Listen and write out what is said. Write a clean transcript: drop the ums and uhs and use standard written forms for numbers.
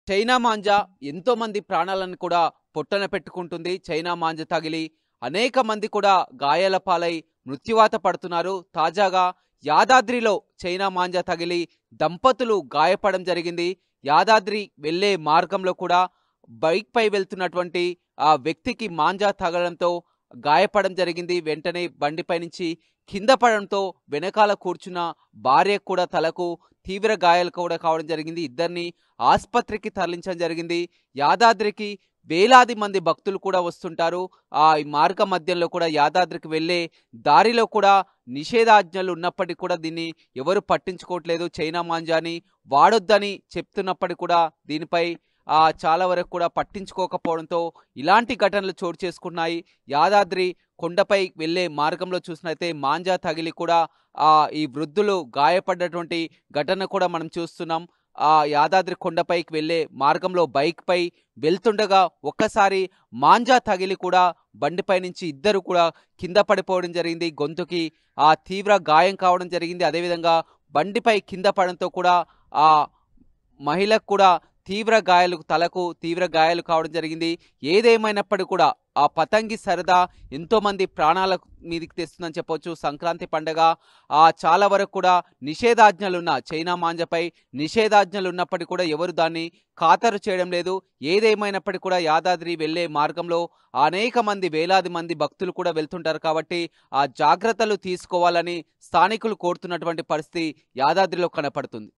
China manja ఎంతో మంది ప్రాణాలను కూడా పొట్టన పెట్టుకుంటుంది. చైనా మాంజా తగిలి అనేక మంది కూడా గాయాల పాలై మృత్యువాత పడుతున్నారు. తాజాగా యాదాద్రిలో చైనా మాంజా తగిలి దంపతులు గాయపడడం జరిగింది. యాదాద్రి వెళ్ళే మార్గంలో కూడా బైక్ పై వెళ్తున్నటువంటి ఆ వ్యక్తికి మాంజా తగలడంతో గాయపడడం జరిగింది. వెంటనే బండిపై నుంచి కింద పడడంతో వెనకాల కూర్చున్న భార్యకు కూడా తలకు తీవ్ర గాయాలు కూడా కావడం జరిగింది. ఇద్దరిని ఆస్పత్రికి తరలించడం జరిగింది. యాదాద్రికి వేలాది మంది భక్తులు కూడా వస్తుంటారు. ఈ మార్గ మధ్యంలో కూడా యాదాద్రికి వెళ్ళే దారిలో కూడా నిషేధాజ్ఞలు ఉన్నప్పటికీ కూడా దీన్ని ఎవరు పట్టించుకోవట్లేదు. చైనా మాంజాని వాడొద్దని చెప్తున్నప్పటికీ కూడా దీనిపై చాలా వరకు కూడా పట్టించుకోకపోవడంతో ఇలాంటి ఘటనలు చోటు చేసుకున్నాయి. యాదాద్రి కొండపై వెళ్ళే మార్గంలో చూసినట్లయితే మాంజా తగిలి కూడా ఈ వృద్ధులు గాయపడ్డటువంటి ఘటన కూడా మనం చూస్తున్నాం. యాదాద్రి కొండపైకి వెళ్ళే మార్గంలో బైక్ పై వెళ్తుండగా ఒక్కసారి మాంజా తగిలి కూడా బండిపై నుంచి ఇద్దరు కూడా కింద పడిపోవడం జరిగింది. గొంతుకి తీవ్ర గాయం కావడం జరిగింది. అదేవిధంగా బండిపై కింద పడడంతో కూడా ఆ మహిళకు కూడా తలకు తీవ్ర గాయాలు కావడం జరిగింది. ఏదేమైనప్పటికీ కూడా ఆ పతంగి సరదా ఎంతో మంది ప్రాణాల మీదకి తెస్తుందని చెప్పొచ్చు. సంక్రాంతి పండగ చాలా వరకు కూడా నిషేధాజ్ఞలున్న చైనా మాంజాపై నిషేధాజ్ఞలు ఉన్నప్పటికీ కూడా ఎవరు దాన్ని ఖాతరు చేయడం లేదు. ఏదేమైనప్పటికీ కూడా యాదాద్రి వెళ్ళే మార్గంలో అనేక మంది వేలాది మంది భక్తులు కూడా వెళ్తుంటారు కాబట్టి జాగ్రత్తలు తీసుకోవాలని స్థానికులు కోరుతున్నటువంటి పరిస్థితి యాదాద్రిలో కనపడుతుంది.